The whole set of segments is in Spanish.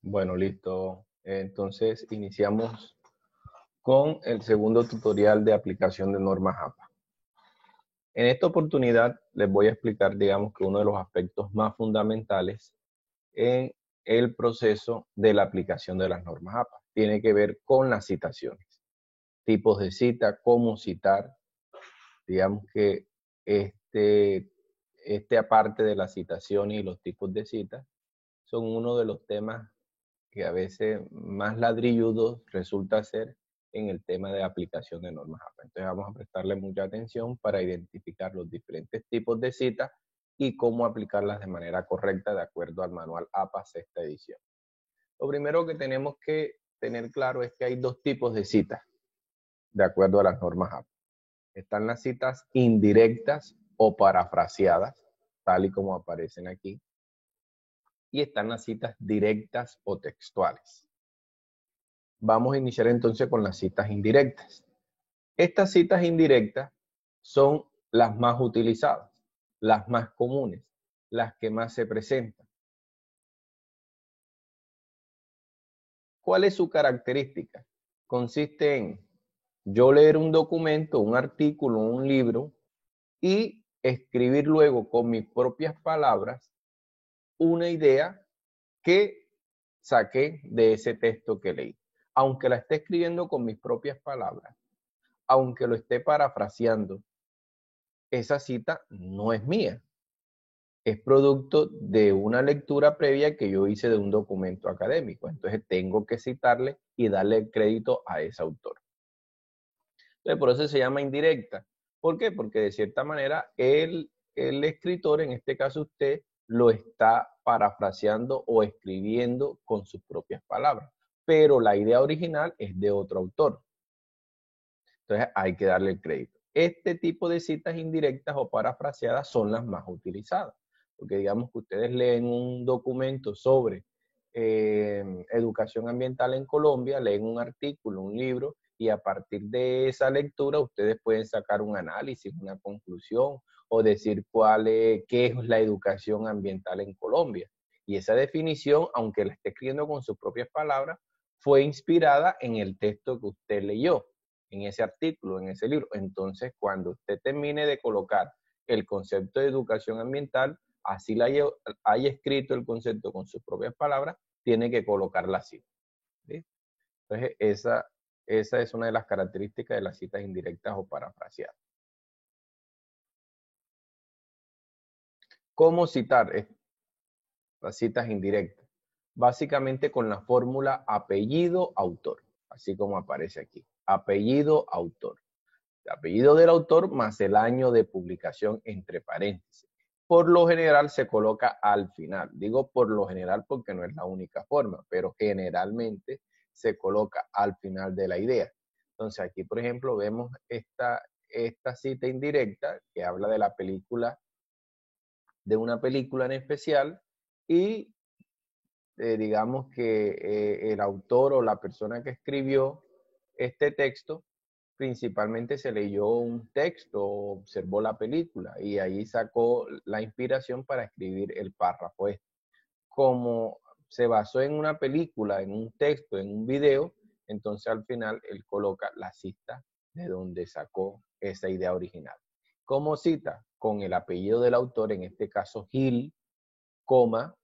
Bueno, listo. Entonces iniciamos con el segundo tutorial de aplicación de normas APA. En esta oportunidad les voy a explicar, digamos, que uno de los aspectos más fundamentales en el proceso de la aplicación de las normas APA. Tiene que ver con las citaciones, tipos de cita, cómo citar. Digamos que este aparte de la citación y los tipos de citas, son uno de los temas que a veces más ladrilludos resulta ser en el tema de aplicación de normas APA. Entonces vamos a prestarle mucha atención para identificar los diferentes tipos de citas y cómo aplicarlas de manera correcta de acuerdo al manual APA sexta edición. Lo primero que tenemos que tener claro es que hay dos tipos de citas de acuerdo a las normas APA. Están las citas indirectas o parafraseadas, tal y como aparecen aquí, y están las citas directas o textuales. Vamos a iniciar entonces con las citas indirectas. Estas citas indirectas son las más utilizadas, las más comunes, las que más se presentan. ¿Cuál es su característica? Consiste en yo leer un documento, un artículo, un libro y escribir luego con mis propias palabras una idea que saqué de ese texto que leí. Aunque la esté escribiendo con mis propias palabras, aunque lo esté parafraseando, esa cita no es mía. Es producto de una lectura previa que yo hice de un documento académico. Entonces tengo que citarle y darle el crédito a ese autor. Entonces por eso se llama indirecta. ¿Por qué? Porque de cierta manera el escritor, en este caso usted, lo está parafraseando o escribiendo con sus propias palabras. Pero la idea original es de otro autor. Entonces hay que darle el crédito. Este tipo de citas indirectas o parafraseadas son las más utilizadas, porque digamos que ustedes leen un documento sobre educación ambiental en Colombia, leen un artículo, un libro, y a partir de esa lectura ustedes pueden sacar un análisis, una conclusión, o decir qué es la educación ambiental en Colombia. Y esa definición, aunque la esté escribiendo con sus propias palabras, fue inspirada en el texto que usted leyó, en ese artículo, en ese libro. Entonces, cuando usted termine de colocar el concepto de educación ambiental, así la haya escrito el concepto con sus propias palabras, tiene que colocarla así. ¿Sí? Entonces, esa es una de las características de las citas indirectas o parafraseadas. ¿Cómo citar las citas indirectas? Básicamente con la fórmula apellido-autor, así como aparece aquí. Apellido-autor. El apellido del autor más el año de publicación entre paréntesis. Por lo general se coloca al final. Digo por lo general porque no es la única forma, pero generalmente se coloca al final de la idea. Entonces aquí, por ejemplo, vemos esta cita indirecta que habla de la película, de una película en especial, y digamos que el autor o la persona que escribió este texto principalmente se leyó un texto, observó la película y ahí sacó la inspiración para escribir el párrafo este. Como se basó en una película, en un texto, en un video, entonces al final él coloca la cita de donde sacó esa idea original. ¿Cómo cita? Con el apellido del autor, en este caso Gil, coma,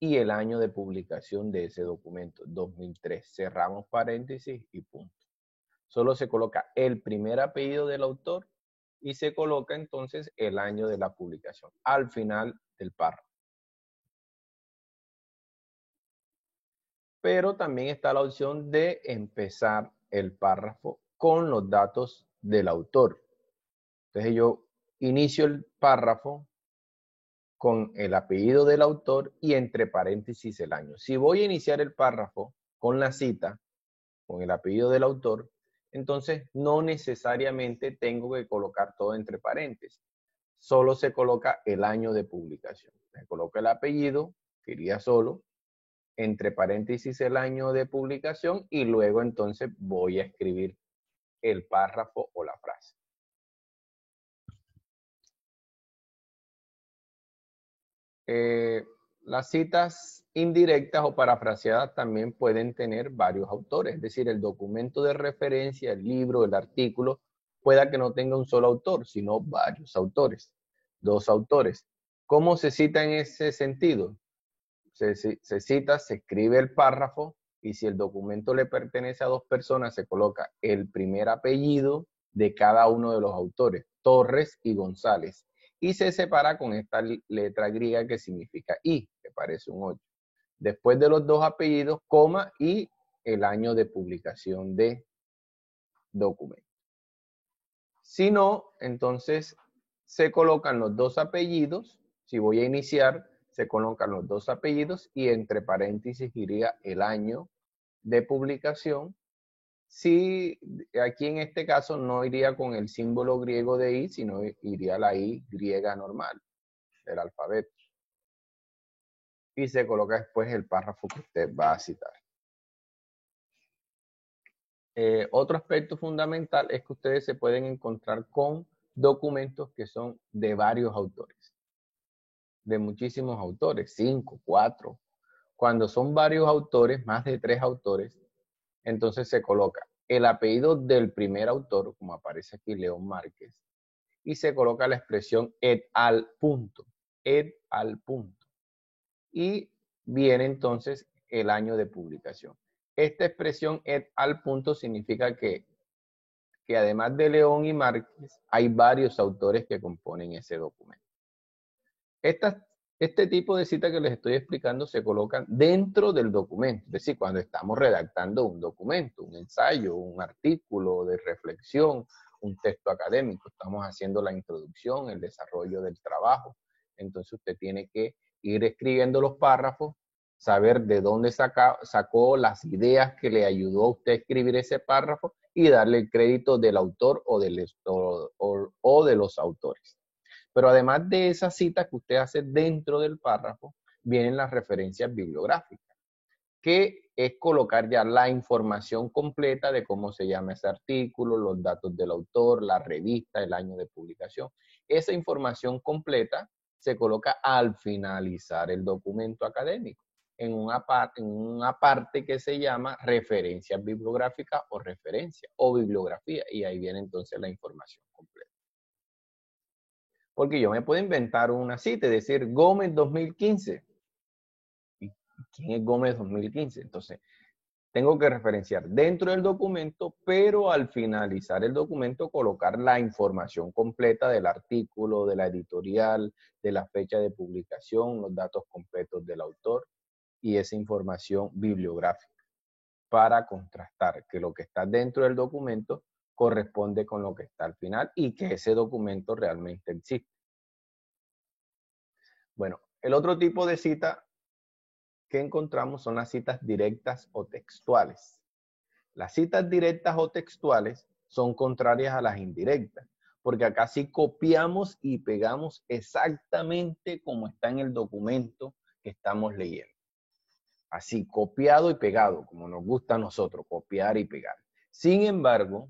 y el año de publicación de ese documento, 2003. Cerramos paréntesis y punto. Solo se coloca el primer apellido del autor y se coloca entonces el año de la publicación al final del párrafo. Pero también está la opción de empezar el párrafo con los datos del autor. Entonces yo inicio el párrafo con el apellido del autor y entre paréntesis el año. Si voy a iniciar el párrafo con la cita, con el apellido del autor, entonces no necesariamente tengo que colocar todo entre paréntesis. Solo se coloca el año de publicación. Se coloca el apellido, que iría solo, entre paréntesis el año de publicación y luego entonces voy a escribir el párrafo o la frase. Las citas indirectas o parafraseadas también pueden tener varios autores, es decir, el documento de referencia, el libro, el artículo, pueda que no tenga un solo autor, sino varios autores, dos autores. ¿Cómo se cita en ese sentido? Se cita, se escribe el párrafo y si el documento le pertenece a dos personas, se coloca el primer apellido de cada uno de los autores, Torres y González, y se separa con esta letra griega que significa I, que parece un 8. Después de los dos apellidos, coma y el año de publicación de documento. Si no, entonces se colocan los dos apellidos. Si voy a iniciar, se colocan los dos apellidos y entre paréntesis iría el año de publicación. Si aquí en este caso no iría con el símbolo griego de I, sino iría la I griega normal del alfabeto. Y se coloca después el párrafo que usted va a citar. Otro aspecto fundamental es que ustedes se pueden encontrar con documentos que son de varios autores, de muchísimos autores, 5, 4. Cuando son varios autores, más de 3 autores, entonces se coloca el apellido del primer autor, como aparece aquí, León Márquez, y se coloca la expresión et al punto, et al punto. Y viene entonces el año de publicación. Esta expresión et al punto significa que además de León y Márquez, hay varios autores que componen ese documento. Este tipo de citas que les estoy explicando se colocan dentro del documento, es decir, cuando estamos redactando un documento, un ensayo, un artículo de reflexión, un texto académico, estamos haciendo la introducción, el desarrollo del trabajo. Entonces usted tiene que ir escribiendo los párrafos, saber de dónde sacó las ideas que le ayudó a usted a escribir ese párrafo y darle el crédito del autor o de los autores. Pero además de esa cita que usted hace dentro del párrafo, vienen las referencias bibliográficas, que es colocar ya la información completa de cómo se llama ese artículo, los datos del autor, la revista, el año de publicación. Esa información completa se coloca al finalizar el documento académico, en una parte que se llama referencias bibliográficas o referencia o bibliografía, y ahí viene entonces la información completa. Porque yo me puedo inventar una cita y decir Gómez 2015. ¿Y quién es Gómez 2015? Entonces, tengo que referenciar dentro del documento, pero al finalizar el documento colocar la información completa del artículo, de la editorial, de la fecha de publicación, los datos completos del autor y esa información bibliográfica para contrastar que lo que está dentro del documento corresponde con lo que está al final y que ese documento realmente existe. Bueno, el otro tipo de cita que encontramos son las citas directas o textuales. Las citas directas o textuales son contrarias a las indirectas, porque acá sí copiamos y pegamos exactamente como está en el documento que estamos leyendo. Así, copiado y pegado, como nos gusta a nosotros, copiar y pegar. Sin embargo,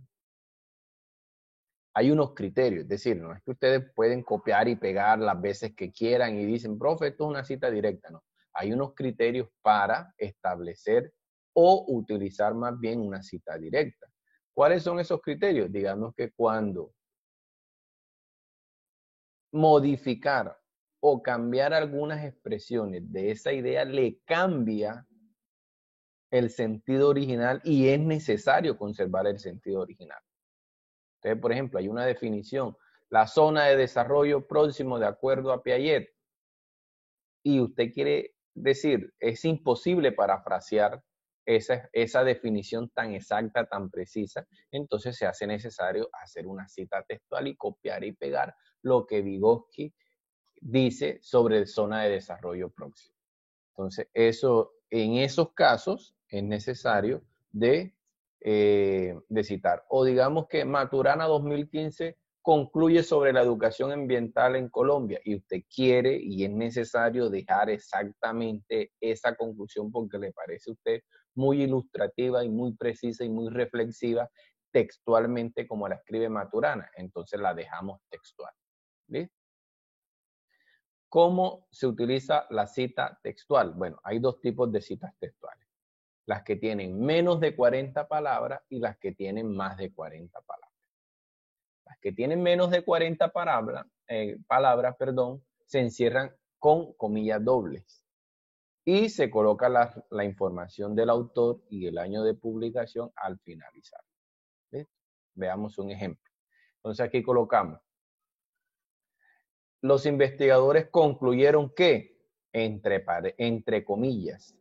hay unos criterios, es decir, no es que ustedes pueden copiar y pegar las veces que quieran y dicen, profe, esto es una cita directa, no. Hay unos criterios para establecer o utilizar más bien una cita directa. ¿Cuáles son esos criterios? Digamos que cuando modificar o cambiar algunas expresiones de esa idea le cambia el sentido original y es necesario conservar el sentido original. Entonces, por ejemplo, hay una definición, la zona de desarrollo próximo de acuerdo a Piaget, y usted quiere decir, es imposible parafrasear esa definición tan exacta, tan precisa, entonces se hace necesario hacer una cita textual y copiar y pegar lo que Vygotsky dice sobre zona de desarrollo próximo. Entonces, en esos casos es necesario de citar. O digamos que Maturana 2015 concluye sobre la educación ambiental en Colombia y usted quiere y es necesario dejar exactamente esa conclusión porque le parece a usted muy ilustrativa y muy precisa y muy reflexiva textualmente como la escribe Maturana. Entonces la dejamos textual. ¿Listo? ¿Cómo se utiliza la cita textual? Bueno, hay dos tipos de citas textuales. Las que tienen menos de 40 palabras y las que tienen más de 40 palabras. Las que tienen menos de 40 palabras, se encierran con comillas dobles y se coloca la información del autor y el año de publicación al finalizar. ¿Listo? Veamos un ejemplo. Entonces aquí colocamos: los investigadores concluyeron que, entre comillas,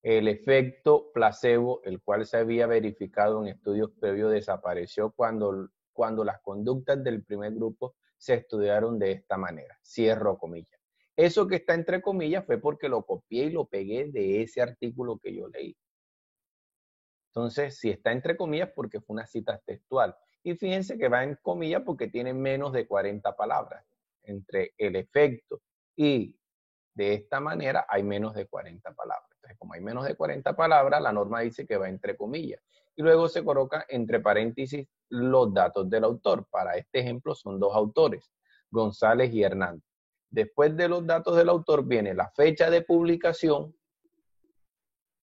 el efecto placebo, el cual se había verificado en estudios previos, desapareció cuando las conductas del primer grupo se estudiaron de esta manera. Cierro comillas. Eso que está entre comillas fue porque lo copié y lo pegué de ese artículo que yo leí. Entonces, si está entre comillas, porque fue una cita textual. Y fíjense que va en comillas porque tiene menos de 40 palabras. Entre el efecto y de esta manera hay menos de 40 palabras. Entonces, como hay menos de 40 palabras, la norma dice que va entre comillas. Y luego se coloca entre paréntesis los datos del autor. Para este ejemplo son dos autores, González y Hernández. Después de los datos del autor viene la fecha de publicación,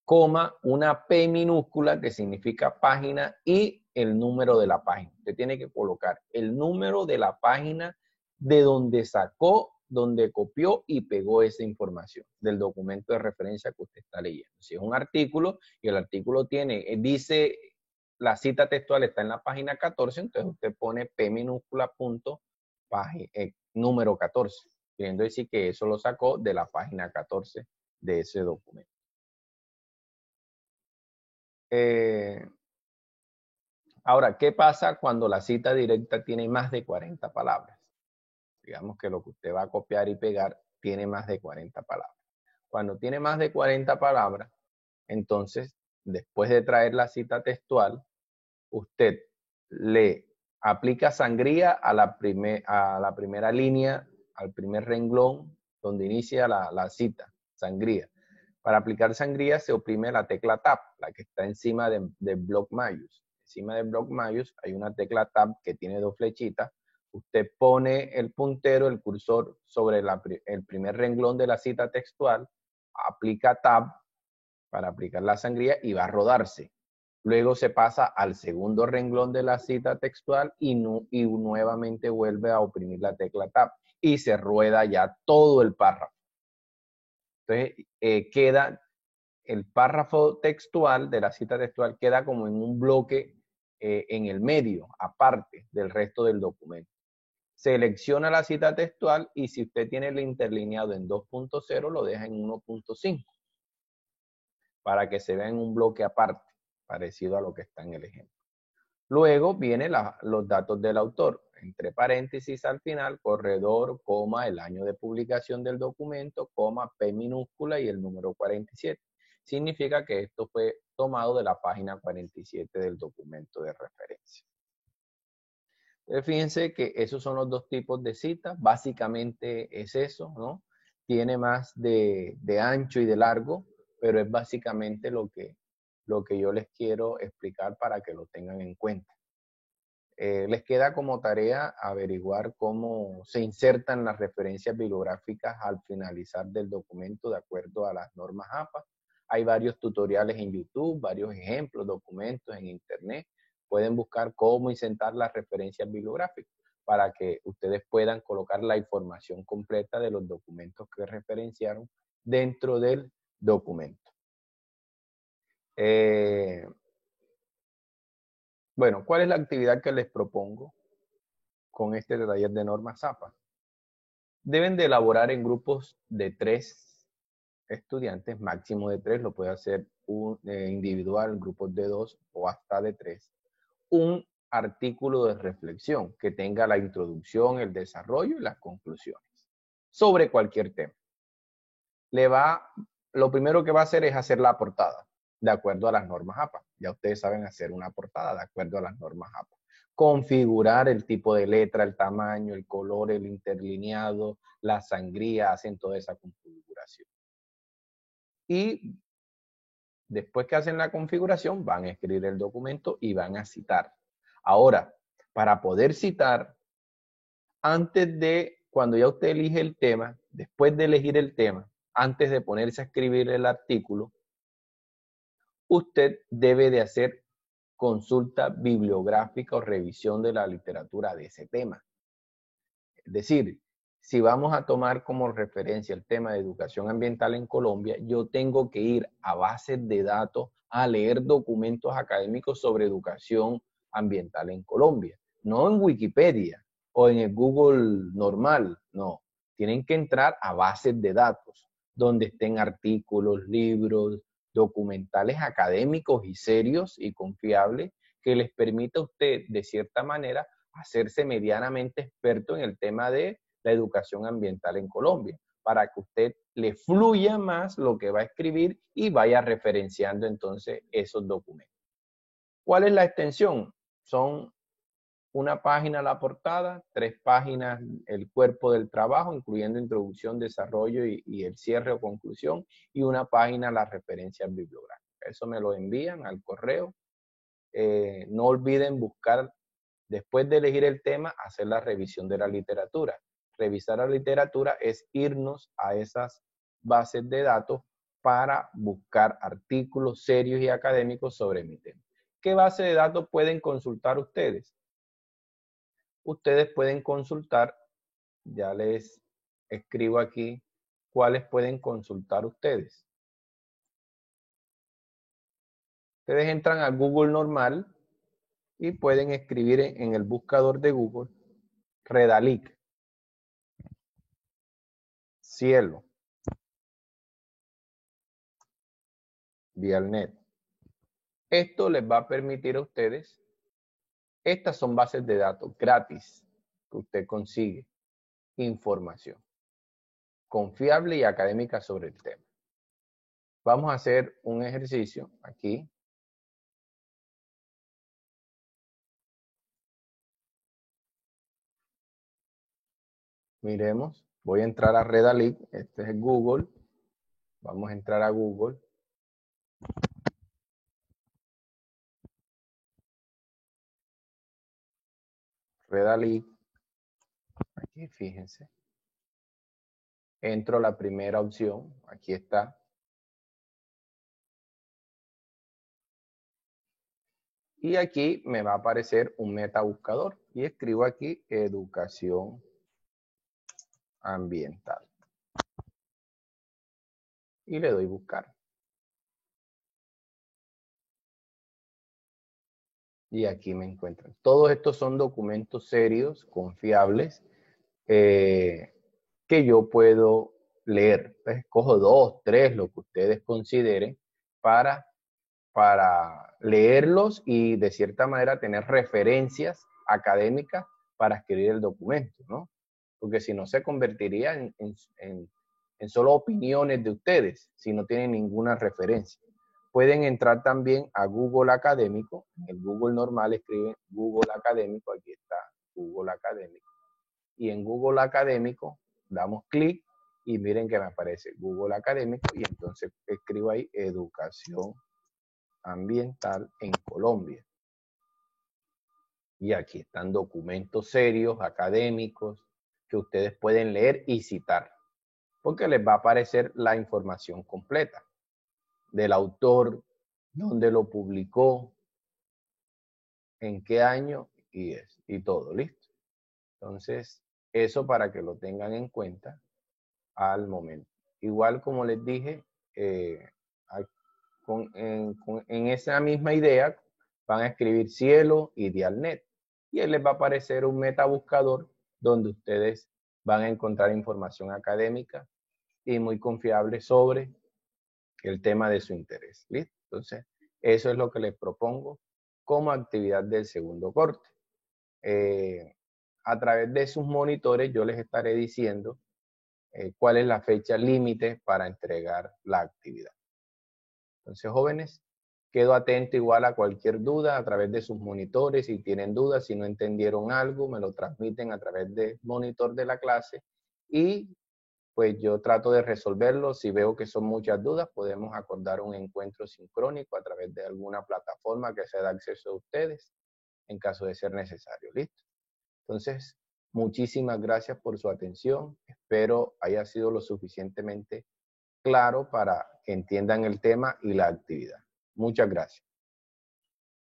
coma, una P minúscula que significa página y el número de la página. Usted tiene que colocar el número de la página de donde sacó, donde copió y pegó esa información del documento de referencia que usted está leyendo. Si es un artículo y el artículo dice, la cita textual está en la página 14, entonces usted pone P minúscula punto número 14, queriendo decir que eso lo sacó de la página 14 de ese documento. Ahora, ¿qué pasa cuando la cita directa tiene más de 40 palabras? Digamos que lo que usted va a copiar y pegar tiene más de 40 palabras. Cuando tiene más de 40 palabras, entonces, después de traer la cita textual, usted le aplica sangría a la primera línea, al primer renglón donde inicia la cita, sangría. Para aplicar sangría se oprime la tecla Tab, la que está encima de Block Mayús. Encima de Block Mayús hay una tecla Tab que tiene dos flechitas. Usted pone el puntero, el cursor sobre el primer renglón de la cita textual, aplica Tab para aplicar la sangría y va a rodarse. Luego se pasa al segundo renglón de la cita textual y nuevamente vuelve a oprimir la tecla Tab y se rueda ya todo el párrafo. Entonces, queda el párrafo textual de la cita textual queda como en un bloque en el medio, aparte del resto del documento. Selecciona la cita textual y si usted tiene el interlineado en 2.0, lo deja en 1.5 para que se vea en un bloque aparte, parecido a lo que está en el ejemplo. Luego vienen los datos del autor, entre paréntesis al final, corredor, coma, el año de publicación del documento, coma, P minúscula y el número 47. Significa que esto fue tomado de la página 47 del documento de referencia. Entonces, fíjense que esos son los dos tipos de citas. Básicamente es eso, ¿no? Tiene más de ancho y de largo, pero es básicamente lo que yo les quiero explicar para que lo tengan en cuenta. Les queda como tarea averiguar cómo se insertan las referencias bibliográficas al finalizar del documento de acuerdo a las normas APA. Hay varios tutoriales en YouTube, varios ejemplos, documentos en Internet. Pueden buscar cómo insertar las referencias bibliográficas para que ustedes puedan colocar la información completa de los documentos que referenciaron dentro del documento. Bueno, ¿cuál es la actividad que les propongo con este taller de normas APA? Deben de elaborar en grupos de 3 estudiantes, máximo de 3, lo puede hacer individual, grupos de 2 o hasta de 3, un artículo de reflexión que tenga la introducción, el desarrollo y las conclusiones sobre cualquier tema. Lo primero que va a hacer es hacer la portada de acuerdo a las normas APA. Ya ustedes saben hacer una portada de acuerdo a las normas APA. Configurar el tipo de letra, el tamaño, el color, el interlineado, la sangría, hacen toda esa configuración. Y después que hacen la configuración, van a escribir el documento y van a citar. Ahora, para poder citar, cuando ya usted elige el tema, después de elegir el tema, antes de ponerse a escribir el artículo, usted debe de hacer consulta bibliográfica o revisión de la literatura de ese tema. Es decir, si vamos a tomar como referencia el tema de educación ambiental en Colombia, yo tengo que ir a bases de datos a leer documentos académicos sobre educación ambiental en Colombia, no en Wikipedia o en el Google normal, no. Tienen que entrar a bases de datos donde estén artículos, libros, documentales académicos y serios y confiables que les permita a usted, de cierta manera, hacerse medianamente experto en el tema de la educación ambiental en Colombia, para que usted le fluya más lo que va a escribir y vaya referenciando entonces esos documentos. ¿Cuál es la extensión? Son una página la portada, 3 páginas el cuerpo del trabajo, incluyendo introducción, desarrollo y el cierre o conclusión, y una página las referencias bibliográficas. Eso me lo envían al correo. No olviden buscar, después de elegir el tema, hacer la revisión de la literatura. Revisar la literatura es irnos a esas bases de datos para buscar artículos serios y académicos sobre mi tema. ¿Qué base de datos pueden consultar ustedes? Ustedes pueden consultar, ya les escribo aquí, cuáles pueden consultar ustedes. Ustedes entran a Google normal y pueden escribir en el buscador de Google Redalic, cielo, Dialnet. Esto les va a permitir a ustedes, estas son bases de datos gratis que usted consigue información confiable y académica sobre el tema. Vamos a hacer un ejercicio aquí. Miremos, voy a entrar a Redalic, este es Google. Vamos a entrar a Google. Redalic, aquí fíjense. Entro a la primera opción, aquí está. Y aquí me va a aparecer un metabuscador y escribo aquí educación ambiental. Y le doy buscar. Y aquí me encuentran. Todos estos son documentos serios, confiables, que yo puedo leer. Entonces, escojo 2, 3, lo que ustedes consideren para leerlos y de cierta manera tener referencias académicas para escribir el documento, ¿no? Porque si no se convertiría en solo opiniones de ustedes, si no tienen ninguna referencia. Pueden entrar también a Google Académico, en el Google normal escriben Google Académico, aquí está Google Académico, y en Google Académico damos clic y miren que me aparece Google Académico y entonces escribo ahí educación ambiental en Colombia. Y aquí están documentos serios, académicos, que ustedes pueden leer y citar, porque les va a aparecer la información completa del autor, dónde lo publicó, en qué año y todo, ¿listo? Entonces, eso para que lo tengan en cuenta al momento. Igual como les dije, en esa misma idea van a escribir cielo y Dialnet y él les va a aparecer un metabuscador donde ustedes van a encontrar información académica y muy confiable sobre el tema de su interés. ¿Listo? Entonces, eso es lo que les propongo como actividad del segundo corte. A través de sus monitores yo les estaré diciendo cuál es la fecha límite para entregar la actividad. Entonces, jóvenes, quedo atento igual a cualquier duda a través de sus monitores. Si tienen dudas, si no entendieron algo, me lo transmiten a través del monitor de la clase y pues yo trato de resolverlo. Si veo que son muchas dudas, podemos acordar un encuentro sincrónico a través de alguna plataforma que sea de acceso a ustedes en caso de ser necesario. ¿Listo? Entonces, Muchísimas gracias por su atención. Espero haya sido lo suficientemente claro para que entiendan el tema y la actividad. Muchas gracias.